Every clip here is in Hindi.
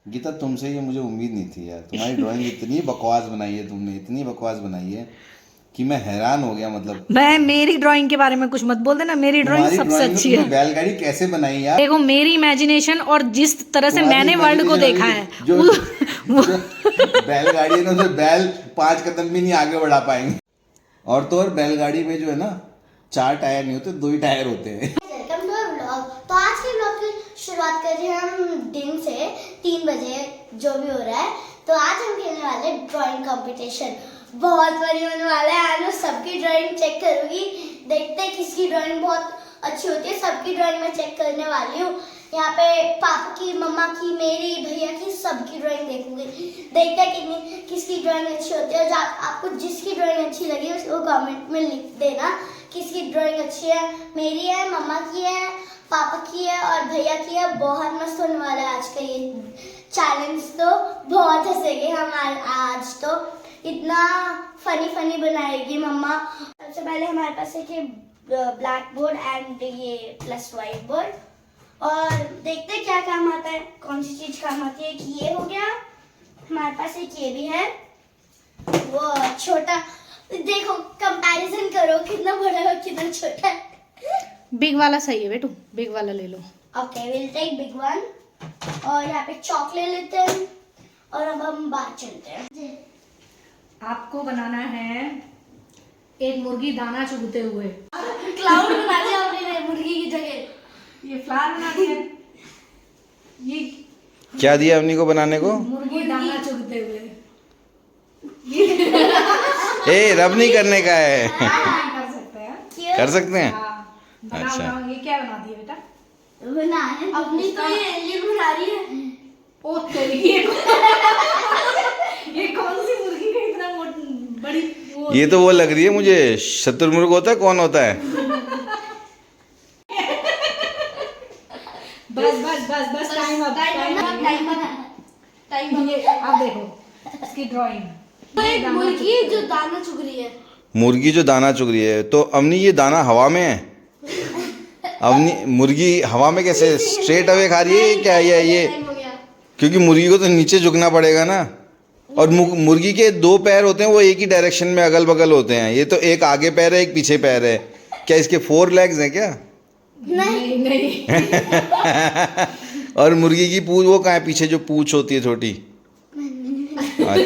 गीता तुमसे ये मुझे उम्मीद नहीं थी यार, तुम्हारी ड्राइंग इतनी बकवास बनाई है तुमने, इतनी बकवास बनाई है कि मैं हैरान हो गया। मतलब मैं मेरी ड्राइंग के बारे में कुछ मत बोल देना, मेरी ड्राइंग तुम्हारी सबसे ड्राइंग में अच्छी तुमने है। बैलगाड़ी कैसे बनाई यार? देखो मेरी इमेजिनेशन और जिस तरह से तुम्हारी मैंने वर्ल्ड को imagination देखा अभी है जो, वो जो बैलगाड़ी है ना, उसे बैल 5 कदम भी नहीं आगे बढ़ा पाएंगे। और तो और बैलगाड़ी में जो है ना 4 टायर नहीं होते, 2 ही टायर होते हैं। Welcome to our vlog. तो आज के व्लॉग की शुरुआत कर रहे हैं हम दिन से 3 बजे जो भी हो रहा है। तो आज हम खेलने वाले ड्राइंग कंपटीशन, बहुत बड़ी होने वाला है। आज मैं सबकी ड्राइंग चेक करूंगी, देखते हैं किसकी ड्राइंग बहुत अच्छी होती है। सबकी ड्राइंग मैं चेक करने वाली हूँ। यहाँ पे पापा की, मम्मा की, मेरी, भैया की, सबकी ड्राइंग देखूंगी। देखते हैं कितनी किसकी ड्राइंग अच्छी होती है। और आपको जिसकी ड्राइंग अच्छी लगी उसको कमेंट में लिख देना किसकी ड्राइंग अच्छी है। मेरी है, मम्मा की है, पापा की है और भैया की है। बहुत मस्त होने वाला है आज का ये चैलेंज। तो बहुत हंसेंगे हम आज तो इतना फनी बनाएगी मम्मा। सबसे पहले हमारे पास एक ब्लैक बोर्ड एंड ये प्लस वाइट बोर्ड, और देखते हैं क्या काम आता है, कौन सी चीज काम आती है। कि ये हो गया हमारे पास, एक ये भी है, वो छोटा। देखो कंपैरिजन करो कितना बड़ा है और कितना छोटा है। बिग वाला सही है बेटू, बिग वाला ले लो। Okay will take big one. और यहाँ पे चॉक ले लेते हैं और अब हम बाहर चलते हैं। आपको बनाना है एक मुर्गी दाना चुगते हुए। क्लाउड बना दिया आपने मुर्गी की जगह। ये फ्लावर बना दिया, ये क्या दिया अवनी को बनाने को? मुर्गी दाना चुगते हुए। ए रब नहीं करने का है। कर सकते हैं। क्यों? कर सकते हैं। हाँ, बनाओ अच्छा। बनाओ। ये क्या बना दिया बेटा? बना है अपनी तो ये एलियन बना रही है। ओ तेरी ये कौन सी मुर्गी का इतना बड़ी वो? ये तो वो लग रही है मुझे, शतुरमुर्ग होता है, कौन होता है? बस टाइम अप। टाइम ये अब देखो इसकी ड्राइंग। एक मुर्गी है जो दाना चुग रही है। मुर्गी जो दाना चुग रही है, तो अवनी ये दाना हवा में है? अवनी मुर्गी हवा में कैसे स्ट्रेट अवे खा रही है क्या? ये टाइम हो गया। क्योंकि मुर्गी को तो नीचे झुकना पड़ेगा ना। और मुर्गी के 2 पैर होते हैं, वो एक ही डायरेक्शन में अगल बगल होते हैं। ये तो एक आगे पैर है, एक पीछे पैर है। क्या इसके 4 लेग्स हैं क्या? नहीं और मुर्गी की पूंछ वो कहाँ है? पीछे जो पूंछ होती है छोटी। अच्छा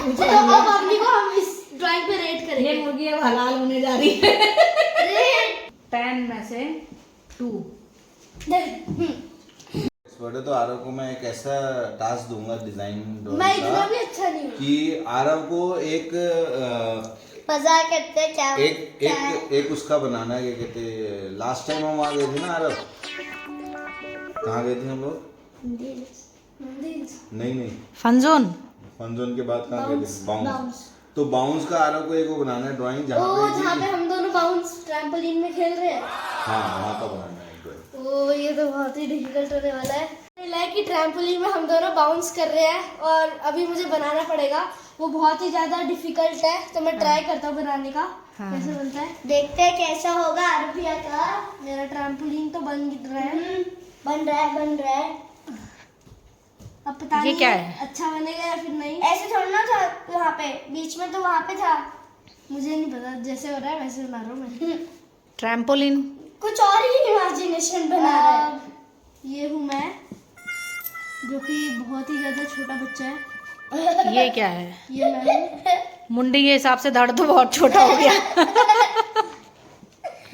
तो अब अपनी को हम इस ड्राइंग पे रेट ये करेंगे। मुर्गी अब हलाल होने जा रही है। रेट 10 में से 2। इस बर्थडे तो आरव को मैं एक ऐसा टास्क दूंगा डिजाइन मैं इतना भी अच्छा नहीं हूँ। कि आरव को एक मजाक करते हैं क्या? एक उसका बनाना है। क्या कहते हैं, लास्ट टाइम हम वहाँ गए थे ना आरव, कहाँ गए थे हम लोग? नहीं फन जोन। फन जोन के बाद कहाँ गए थे? बाउंस। बाउंस। तो बाउंस का आरव को एक वो बनाना है ड्राइंग, जहाँ ओ पे जहाँ पे हम दोनों बाउंस ट्रैम्पोलिन में खेल रहे हैं। हाँ वहाँ का बनाना है ड्राइंग। ओ ये तो बहुत ही डिफिकल्ट होने वाला है। लाइक कि ट्रैम्पोलिन में हम दोनों बाउंस कर रहे हैं और अभी मुझे बनाना पड़ेगा। वो बहुत ही ज्यादा डिफिकल्ट है, तो मैं ट्राई करता हूँ बनाने का। हाँ। कैसे बनता है देखते हैं कैसा होगा। अरबिया का मेरा ट्रैम्पोलिन तो बन रहा है, बन रहा है। अब पता ये नहीं क्या है? अच्छा बनेगा या फिर नहीं। ऐसे थोड़ा ना था वहाँ पे, बीच में तो वहाँ पे था। मुझे नहीं पता, जैसे हो रहा है वैसे बना रहा हूँ मैं। ट्रैम्पोलिन। कुछ और ही इमेजिनेशन बना रहा है। ये हूँ मैं, जो कि बहुत ही ज्यादा छोटा बच्चा है। ये क्या है? ये मैं हूँ। मुंडी के हिसाब से धड़ तो बहुत छोटा हो गया।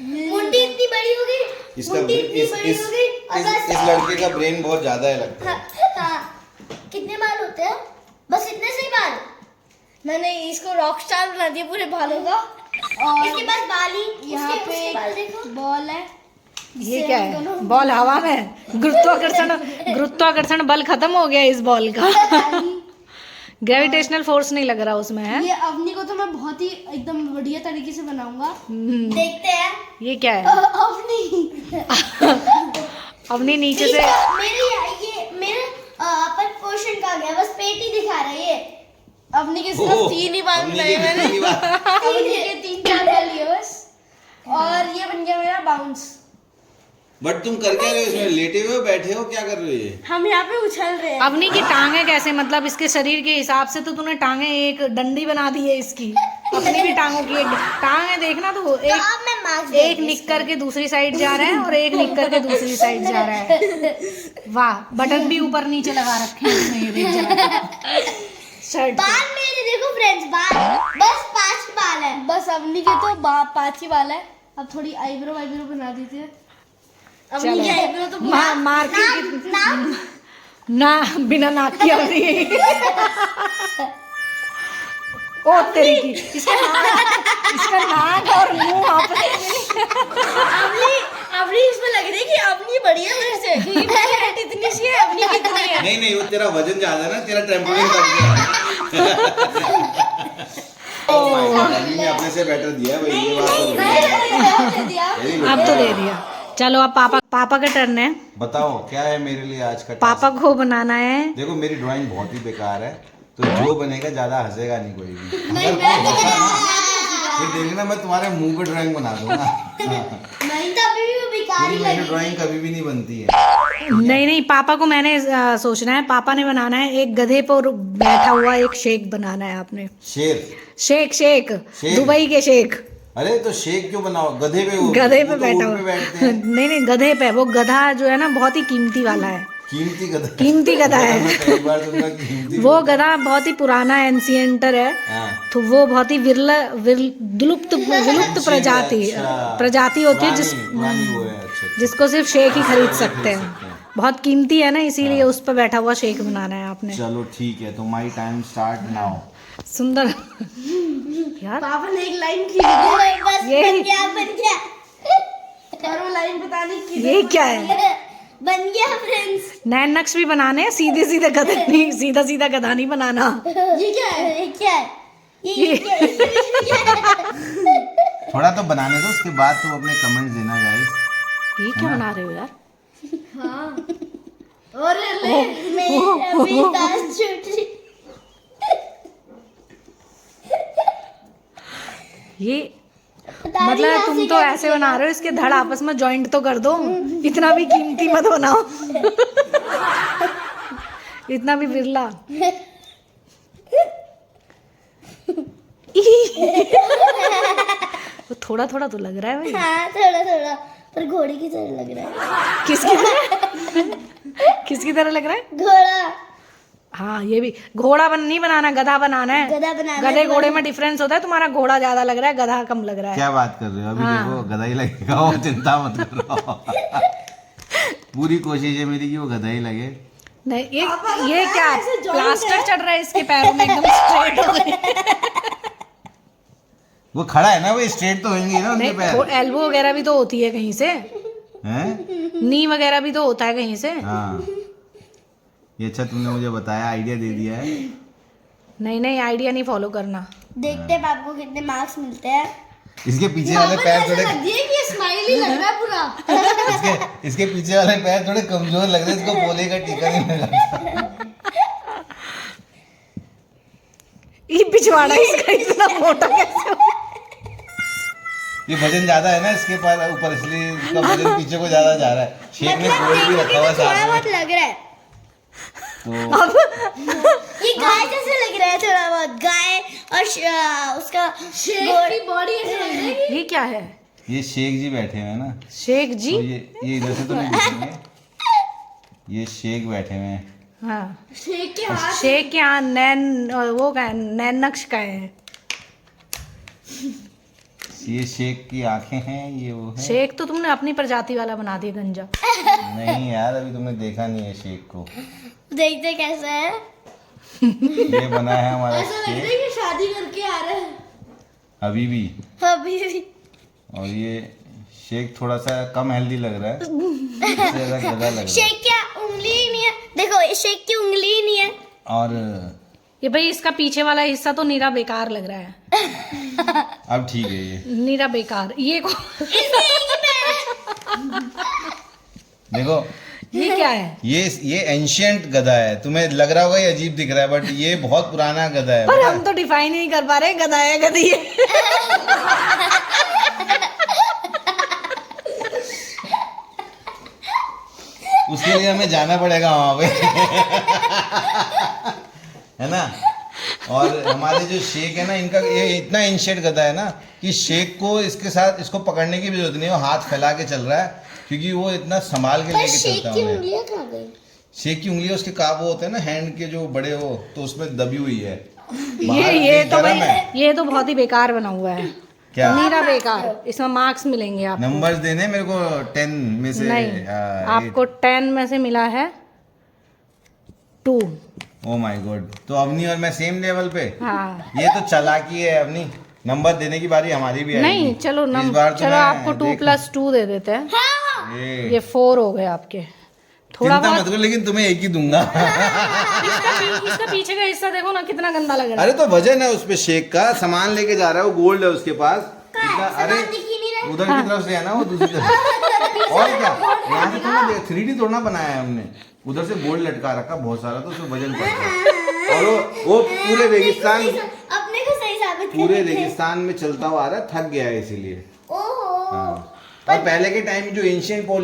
मुंडी इतनी बड़ी हो गई, इसका मुंडी इतनी बड़ी हो गई और बस। इस लड़के का ब्रेन बहुत ज्यादा है लगता है। हाँ, कितने बाल होते हैं? बस इतने से ही बाल। मैंने इसको रॉक स्टार बना दिया पूरे बालों का। और इसके पास बाल ही, यहाँ पे बाल देखो, बॉल है। ये क्या है? बॉल हवा में। गुरुत्वाकर्षण बल खत्म हो गया इस बॉल का। ग्रेविटेशनल फोर्स नहीं लग रहा उसमें है। ये अवनी को तो मैं बहुत ही एकदम बढ़िया तरीके से बनाऊंगा। देखते हैं। ये क्या है? अवनी अपनी नीचे से मेरे अपर पोर्शन का गया, बस पेट ही दिखा रहा है। ये अवनी के सिर्फ 3 ही बाल बनाए मैंने। अवनी के 3-4 बाल लिए बस। और ये बन गया मेरा बाउंस। बट तुम कर क्या रहे हो इसमें? लेटे हुए हो, बैठे हो, क्या कर रहे हो ये? हम यहाँ पे उछल रहे हैं। अवनी की टांगे कैसे, मतलब इसके शरीर के हिसाब से तो तूने टांगे एक डंडी बना दी है इसकी। अपनी भी टांगों की एक टांगे देखना तो तो एक अब मैं मास्क एक निक्कर के दूसरी साइड जा रहा है और एक निक्कर के दूसरी साइड जा रहा है। वाह, बटन भी ऊपर नीचे लगा रखे हैं इसमें, ये देख जरा शर्ट। बाल मेरे देखो फ्रेंड्स, बाल बस 5 बाल है। बस अवनी के तो 5 ही बाल है। अब थोड़ी आईब्रो बना दीजिए। अवनी की आईब्रो तो मार्केट नाम ना बिना नाक की अवनी। ओ तेरी की, इसका नाक और मुंह आपस अवनी इसमें लग रही है कि अवनी बड़ी है मेरे से, क्योंकि मेरी हाइट इतनी सी है, अवनी कितनी है। नहीं, वो तेरा वजन ज्यादा है ना, तेरा ट्रैम्पोलिन कट गया। ने अपने से बेटर दिया भाई, ये बात तो अब तो दे दिया। चलो अब पापा का टर्न है। बताओ क्या है मेरे लिए आज का पापा टास्क? को बनाना है। देखो मेरी ड्राइंग बहुत ही बेकार है, तो जो बनेगा ज्यादा हंसेगा नहीं कोई भी। फिर देखना मैं तुम्हारे मुंह पे ड्राइंग बना दूंगा। नहीं तो अभी भी वो बेकार ही मेरी लगेगी। ड्राइंग कभी भी नहीं बनती है। नहीं, पापा को मैंने सोचना है। पापा ने बनाना है एक गधे पर बैठा हुआ एक शेख बनाना है आपने। शेर शेख दुबई के शेख। अरे तो शेख क्यों बनाओ? गधे पे गधे पे वो तो बैठा ऊँट पे हुआ। बैठते हैं। नहीं, गधे पे। वो गधा जो है ना बहुत ही कीमती वाला है। कीमती गधा है। मैं पहली बार सुन रहा कि कीमती वो गधा बहुत ही पुराना एंशियंटर है। हाँ। तो वो बहुत ही विलुप्त प्रजाति होती है पुरानी वो है। अच्छा। जिसको सिर्फ शेख ही खरीद सकते हैं। बहुत कीमती है ना, इसीलिए उस पर बैठा हुआ शेख बनाना है आपने। चलो ठीक है, तो माई टाइम स्टार्ट नाउ। सुंदर यार, पापा ने एक लाइन खींच दी बस ये- बन गया और वो लाइन बताने की ये क्या है? बन गया फ्रेंड्स। नैन नक्श भी बनाने हैं, सीधे गधे नहीं, सीधा गधा नहीं बनाना। ये क्या है? ये क्या है? ये क्या है? थोड़ा तो बनाने दो, उसके बाद तुम अपने कमेंट्स देना गाइस। ये क्या बना रहे हो यार? और मेरी अभी सांस छूट रही। ये बता रही मतलब हूँ, तुम ऐसे तो कैसे ऐसे बना रहे हो, इसके धड़ आपस में जॉइंट तो कर दो। इतना भी कीमती मत बनाओ। इतना भी बिरला। वो थोड़ा तो लग रहा है भाई। हाँ थोड़ा पर घोड़े की तरह लग रहा है। किसकी तरह लग रहा है? घोड़ा। हाँ, ये भी घोड़ा नहीं बनाना, गधा बनाना है। गधा बनाना गधे है। घोड़े में डिफरेंस होता है। तुम्हारा घोड़ा ज्यादा लग रहा है, गधा कम लग रहा है। क्या बात कर रहे हो? अभी हाँ। देखो गधा ही लगेगा, वो चिंता मत करो। पूरी कोशिश है मेरी कि वो गधा ही लगे। नहीं, ये क्या प्लास्टर चढ़ रहा है इसके पैरों में, एकदम स्ट्रेट हो गए। वो खड़ा है ना, वो स्ट्रेट तो होंगे ना उनके पैर। नहीं, एल्बो वगैरह भी तो होती है कहीं से, हैं? नी वगैरह भी तो होता है कहीं से। हाँ, ये अच्छा तुमने मुझे बताया, आइडिया दे दिया है। नहीं, आइडिया नहीं फॉलो करना। देखते हैं पापा को कितने मार्क्स मिलते हैं। इसके पीछे वाले पैर थोड़े ये कि स्माइल ही लग रहा है पूरा। इसके पीछे वाले पैर थोड़े कमजोर लग रहे हैं, इसको बोले का टीका नहीं लगा। ये पिछवाड़ा इसका इतना मोटा कैसे हो? ये वजन ज्यादा है ना इसके पास ऊपर, इसलिए इसका वजन पीछे को ज्यादा जा रहा है। शेख ने कोट भी रखा हुआ है थोड़ा साथ बहुत में, लग रहा है। तो ये गाय जैसे लग रहा है थोड़ा बहुत। गाय और उसका शेख की बॉडी ऐसे लग रही है। ये क्या है? ये शेख जी बैठे हुए हैं ना, शेख जी? तो ये इधर से तो नहीं दिखेंगे। ये शेख बैठे हुए हैं। हाँ, शेख के हाथ शेख के यहाँ वो का है, नैन नक्श का है। ये शेख की आंखें हैं, ये वो है। शेख तो तुमने अपनी प्रजाति वाला बना दिया गंजा। नहीं यार, अभी तुमने देखा नहीं है शेख को। देखते कैसा है। ये बना है हमारा ऐसा लग रहा है शेख कि शादी करके आ रहे हैं। अभी भी। अभी भी। और ये शेख थोड़ा सा कम हेल्दी लग रहा है, इससे ज्यादा गधा लग रहा है। शेख क्या उंगली ही नहीं है? देखो ये शेख की उंगली ही नहीं है। और ये भाई इसका पीछे वाला हिस्सा तो नीरा बेकार लग रहा है। अब ठीक है ये। नीरा बेकार। ये देखो ये क्या है? ये एंशियंट गधा है, तुम्हें लग रहा होगा ये अजीब दिख रहा है, बट ये बहुत पुराना गधा है। पर हम तो डिफाइन ही नहीं कर पा रहे गधा है गधी है। उसके लिए हमें जाना पड़ेगा वहाँ पे है ना। और हमारे जो शेख है ना, इनका ये इतना एंशिएंट गधा है ना कि शेख को इसके साथ इसको पकड़ने की भी जरूरत नहीं है, वो हाथ फैला के चल रहा है क्योंकि वो इतना संभाल के लेके चलता है। उंगलियां कहाँ गई? शेख की उंगलियां उसके वो होते हैं ना हैंड के जो बड़े हो, तो उसमें दबी हुई है। ये बाहर ये तो गरम भाई है। ये तो बहुत ही बेकार बना हुआ है। क्या नीरा बेकार, इसमें मार्क्स मिलेंगे आपको। नंबर्स देने मेरे को 10 में से? नहीं, आपको 10 में से मिला है 2। ओ माय गॉड, तो अवनी और मैं सेम लेवल पे। हाँ ये तो चालाकी है अवनी, नंबर देने की बारी हमारी भी आएगी। नहीं, चलो इस बार तो चलो मैं आपको 2 देख- + 2 दे देते हैं। ये ये 4 हो गए आपके। थोड़ा चिंता मत बहुत करो, लेकिन तुम्हें एक ही दूंगा। इसका पीछे का हिस्सा देखो ना कितना गंदा लग रहा है। अरे तो वजन है उस पे शेख का, सामान लेके जा रहा है वो, गोल्ड है उसके पास इतना। अरे दिख ही नहीं रहा। उधर की तरफ से है ना वो, दूसरी तरफ। और क्या, यहाँ से थोड़ा 3D तोड़ना बनाया है हमने, उधर से गोल्ड लटका रखा बहुत सारा, तो उसमें वजन पड़ता है। और वो पूरे रेगिस्तान, अपने को सही साबित कर पूरे रहे थे। रेगिस्तान में चलता हुआ आ रहा है, थक गया है इसीलिए। ओहो। हाँ। और पहले के टाइम जो एंशिएंट वो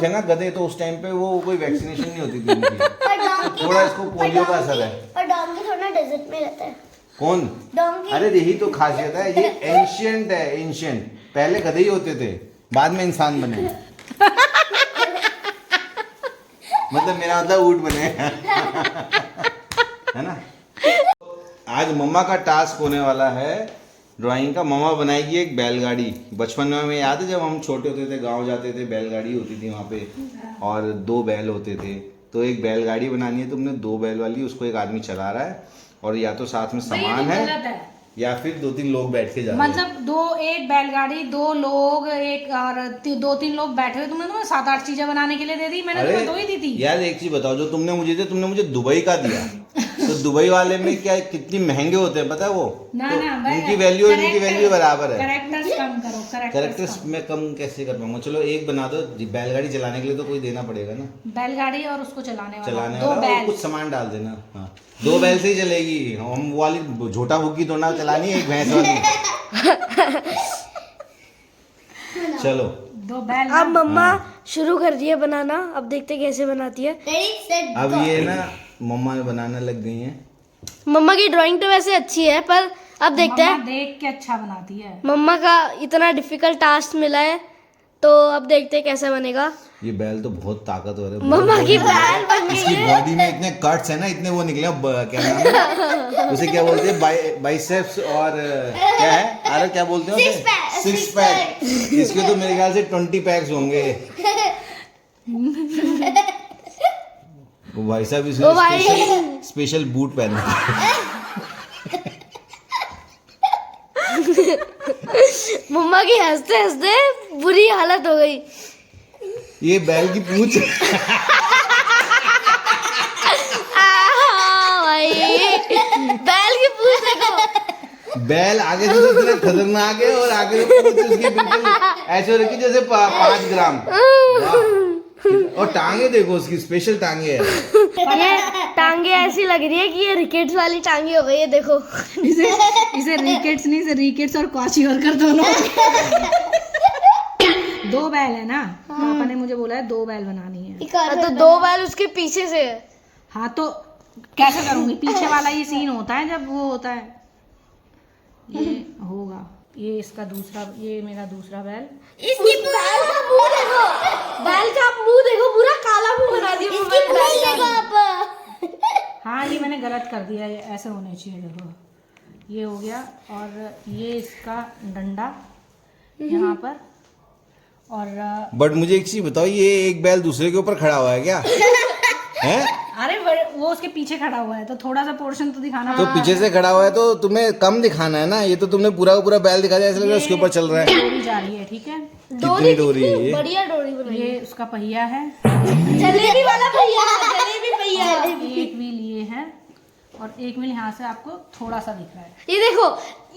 थे ना गधे, तो उस टाइम पे वो कोई वैक्सीनेशन नहीं होती थी उनकी, पर डोंकी थोड़ा इसको पोलियो का असर है। पर डोंकी थोड़ा डेजर्ट में रहता है। कौन? डोंकी। अरे यही तो खासियत है, ये एंशिएंट है, एंशिएंट। पहले गधे ही होते थे, बाद में इंसान बने। मतलब मेरा मतलब ऊँट बने। है ना। आज मम्मा का टास्क होने वाला है ड्राइंग का। मम्मा बनाएगी एक बैलगाड़ी। बचपन में हमें याद है जब हम छोटे होते थे, गांव जाते थे, बैलगाड़ी होती थी वहाँ पे, और 2 बैल होते थे। तो एक बैलगाड़ी बनानी है तुमने, 2 बैल वाली, उसको एक आदमी चला रहा है, और या तो साथ में सामान है या फिर 2-3 लोग बैठ के जा रहे हैं। मतलब एक बैलगाड़ी, 2 लोग, एक और 2-3 लोग बैठे हुए। तुमने 7-8 चीजें बनाने के लिए दे दी, मैंने तुम्हें 2 ही दी थी। यार एक चीज बताओ, जो तुमने मुझे दिया, तुमने मुझे दुबई का दिया। तो दुबई वाले में क्या कितनी महंगे होते हैं पता है वो? ना तो ना, उनकी वैल्यू और इनकी वैल्यू बराबर है। कैरेक्टर्स कम करो, कैरेक्टर्स में कम कैसे कर पाऊंगा? चलो एक बना दो, बैलगाड़ी चलाने के लिए तो कोई देना पड़ेगा ना, बैलगाड़ी और उसको चलाने चलाने 2 वाला, और बैल। कुछ सामान डाल देना। हाँ 2 बैल से ही चलेगी, हम वो वाली झोटा बुग्गी थोड़ा चलानी है, एक भैंस वाली। चलो 2 बैल। अब मम्मा शुरू कर दिया बनाना, अब देखते कैसे बनाती है। रेडी सेट अब ये ना मम्मा बनाने लग गई हैं। मम्मा की ड्राइंग तो वैसे अच्छी है, पर अब देखते मम्मा हैं। देख के अच्छा बनाती है। मम्मा का इतना डिफिकल्ट टास्क मिला है, तो अब देखते हैं कैसा बनेगा। ये बैल तो बहुत ताकतवर है। मम्मा की बैल बन गई इसकी है। बॉडी में इतने कट्स है ना, इतने वो निकले क्या नाम है उसे, क्या बोलते हैं, बाइसेप्स, और क्या है अरे क्या बोलते हैं उसे, Six 6 पैक। इसके तो मेरे ख्याल से 20 पैक्स होंगे। वो भाई साहब ओ भाई। इसने स्पेशल बूट पहने हैं। मम्मा की हंसते हंसते बुरी हालत हो गई। ये बैल की पूंछ। भाई बैल की पूंछ देखो। बैल आगे से तो इतना खतरनाक है, और आगे से पूंछ उसकी बिल्कुल ऐसे रखी जैसे 5 ग्राम। वाह। और टांगे देखो उसकी, स्पेशल टांगे है। ये टांगे ऐसी लग रही है कि ये रिकेट्स वाली टांगे हो गई है, देखो। इसे रिकेट्स नहीं, इसे रिकेट्स और क्वाशीवर्कर दोनों। 2 बैल है ना, पापा ने मुझे बोला है 2 बैल बनानी है। हाँ, तो 2 बैल उसके पीछे से है। हाँ तो कैसे करूंगी? पीछे वाला ये सीन होता है जब वो होता है, ये होगा। ये इसका दूसरा, ये मेरा दूसरा बैल। इसकी बैल का मुंह देखो, बैल का मुंह देखो, पूरा काला मुंह बना दिया मम्मा ने बैल का। देखो आप। हाँ ये मैंने गलत कर दिया, ये ऐसे होने चाहिए। देखो ये हो गया, और ये इसका डंडा यहाँ पर, और बट मुझे एक चीज बताओ, ये एक बैल दूसरे के ऊपर खड़ा हुआ है क्या? हैं? अरे वो उसके पीछे खड़ा हुआ है, तो थोड़ा सा पोर्शन तो दिखाना तो पीछे से खड़ा हुआ है तो तुम्हें कम दिखाना है ना, ये तो तुमने पूरा का पूरा बैल दिखा दिया, ऐसा लग रहा है उसके ऊपर चल रहा है। डोरी जा रही है, ठीक है। कितनी डोरी है ये? बढ़िया डोरी बनाई। ये उसका पहिया है, जलेबी वाला भैया, जलेबी भैया। एक व्हील ये है, और एक व्हील यहाँ से आपको थोड़ा सा दिख रहा है। ये देखो,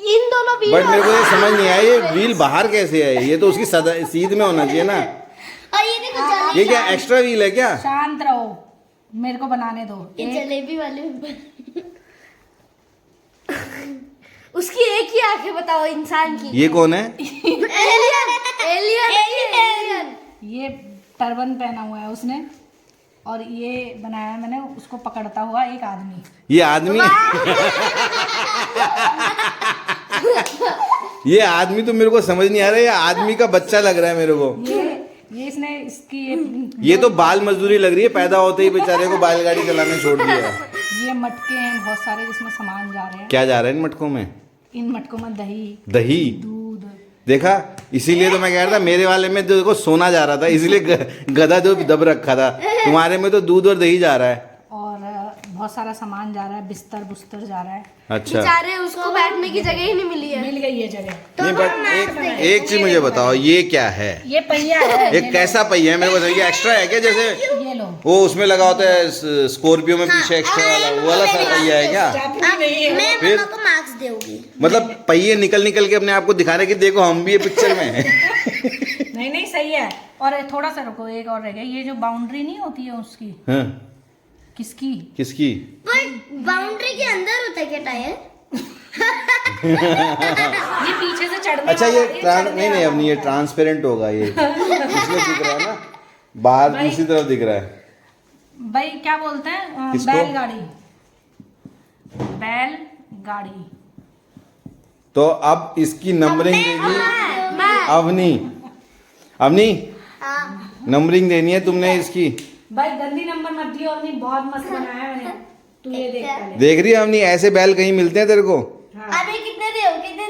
इन दोनों व्हील। बट मेरे को ये समझ नहीं आया, ये व्हील बाहर कैसे है? ये तो उसकी सीध में होना चाहिए ना। और ये देखो ये क्या एक्स्ट्रा व्हील है क्या? शांत रहो, मेरे को बनाने दो। ये जलेबी वाले। उसकी एक ही आंख है, बताओ इंसान की। ये कौन है? Alien, alien, alien. ये टर्बन पहना हुआ है उसने, और ये बनाया मैंने उसको पकड़ता हुआ एक आदमी। ये आदमी ये आदमी तो मेरे को समझ नहीं आ रहा है, ये आदमी का बच्चा लग रहा है मेरे को। ये इसने इसकी ये तो बाल मजदूरी लग रही है, पैदा होते ही बेचारे को बैलगाड़ी चलाना छोड़ दिया है। ये मटके हैं बहुत सारे जिसमें सामान जा रहे हैं। क्या जा रहा है इन मटकों में? इन मटकों में दही दूध। देखा, इसीलिए तो मैं कह रहा था मेरे वाले में तो देखो सोना जा रहा था, इसलिए गधा जो दब रखा था। तुम्हारे में तो दूध और दही जा रहा है। और बहुत सारा सामान जा रहा है, बिस्तर बुस्तर जा रहा है। अच्छा, बेचारे उसको बैठने की जगह ही नहीं मिली है। मिल गई ये जगह। नहीं बट एक चीज मुझे बताओ, ये क्या है? ये पहिया है। ये कैसा पहिया है? मेरे को ये एक्स्ट्रा है क्या? जैसे ये लो। वो उसमें लगा होता है स्कॉर्पियो में पीछे एक्स्ट्रा वाला, वो वाला सा पहिया है क्या? मैं फिर? मम्मा को मार्क्स दूंगी। मतलब पहिए निकल निकल के अपने आप को दिखा रहे कि देखो हम भी ये पिक्चर में हैं। नहीं नहीं सही है। और थोड़ा सा रुको, एक और रह गया। ये जो बाउंड्री नहीं होती है उसकी, हाँ, किसकी? किसकी? पर बाउंड्री के अंदर होता है क्या टायर? ये पीछे से चढ़ने अच्छा, वाला ये है, चढ़ने नहीं नहीं, वाला अब नहीं, ये होता है। ट्रांसपेरेंट होगा ये, इसलिए दिख रहा है ना, बाहर भाई- दूसरी तरफ दिख रहा है। भाई क्या बोलते हैं? किसको? बैलगाड़ी। बैलगाड़ी। तो अब इसकी नंबरिंग देगी अवनी। अवनी, नंबरिंग देनी है तुमने इसकी। भाई गंदी नंबर मत दियो, अपनी बहुत मस्त बनाया है मैंने। तू ये देख पहले। देख रही है अवनी, ऐसे बैल कहीं मिलते हैं तेरे को? अभी कितने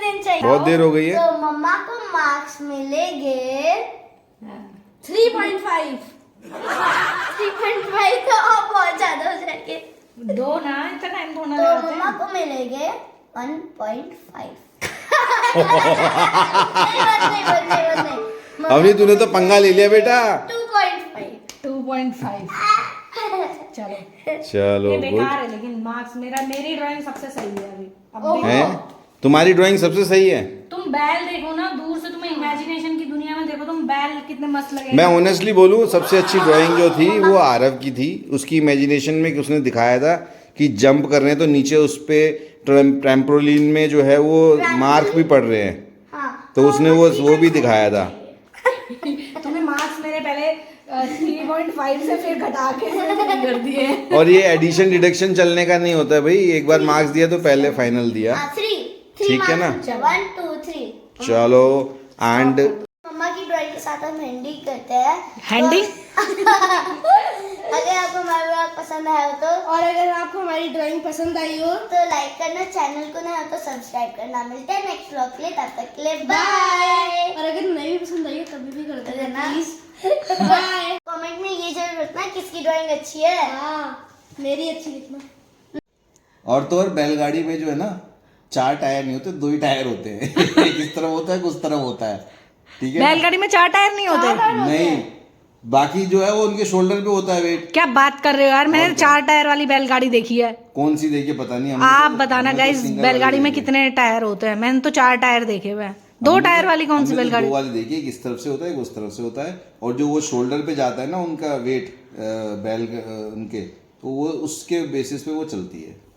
दिन चाहिए? बहुत देर हो गई है। तो मम्मा को मार्क्स मिलेंगे 3.5 3.5 तो और बहुत ज्यादा हो जाएंगे। दो ना, इतना टाइम थोड़ा तो लगाते मम्मा हैं। को मिलेंगे 1.5। अवनी तूने तो पंगा ले लिया बेटा। 2.5। 2.5। चलो चलो ये गुड बेकार है, लेकिन मार्क्स मेरी ड्राइंग सबसे सही है अभी। अब देखो। है। तुम्हारी ड्राइंग सबसे सही है। तुम बैल देखो ना दूर से, तुम्हें इमेजिनेशन की दुनिया में देखो तुम, बैल कितने मस्त लगे। मैं ऑनेस्टली बोलूँ, सबसे अच्छी ड्राइंग जो थी वो आरव की थी। उसकी इमेजिनेशन में कि उसने दिखाया था कि जंप कर रहे हैं तो नीचे उस पे ट्रैम्पोलिन में जो है वो मार्क भी पड़ रहे हैं, तो उसने वो भी दिखाया था। तुम्हें मार्क्स मेरे पहले 3.5 से फिर घटा के 3 कर दिए। और ये एडिशन डिडक्शन चलने का नहीं होता है भाई, एक बार मार्क्स दिया तो पहले फाइनल दिया। 3 ठीक है ना? 1 2 3। चलो एंड मम्मा की ड्राइंग के साथ हम हैंडी करते हैं। हैंडी? अगर आपको हमारा ब्लॉग पसंद आया हो तो, और अगर आपको हमारी ड्राइंग पसंद आई हो तो लाइक करना, चैनल को नया हो तो सब्सक्राइब करना। मिलते हैं नेक्स्ट ब्लॉग के लिए, तब तक के लिए बाय। और अगर नहीं भी पसंद आई हो तभी भी कर देना करना। प्लीज। बाय। कमेंट में ये जरूर बताना किसकी ड्राइंग अच्छी है। हाँ मेरी अच्छी लिखना। और तो और बैलगाड़ी में जो है ना 4 टायर नहीं होते, 2 ही टायर होते हैं। एक इस तरफ होता है, उस तरफ होता है। ठीक है? बैलगाड़ी में 4 टायर नहीं होते? नहीं, बाकी जो है वो उनके शोल्डर पे होता है वेट। क्या बात कर रहे हो यार, मैंने 4 टायर वाली बैलगाड़ी देखी है। कौन सी देखिए पता नहीं, हमने आप तो- बताना हमने तो गाइस, सिंगल बैलगाड़ी वाली में देखी है। कितने टायर होते हैं? मैंने तो 4 टायर देखे हुए हैं। 2 टायर वाली कौन सी हमने तो बैलगाड़ी? 2 वाली देखी है, एक इस तरफ से होता है, एक उस तरफ से होता है, और जो वो शोल्डर पे जाता है ना उनका वेट, बैल उनके, तो वो उसके बेसिस पे वो चलती है।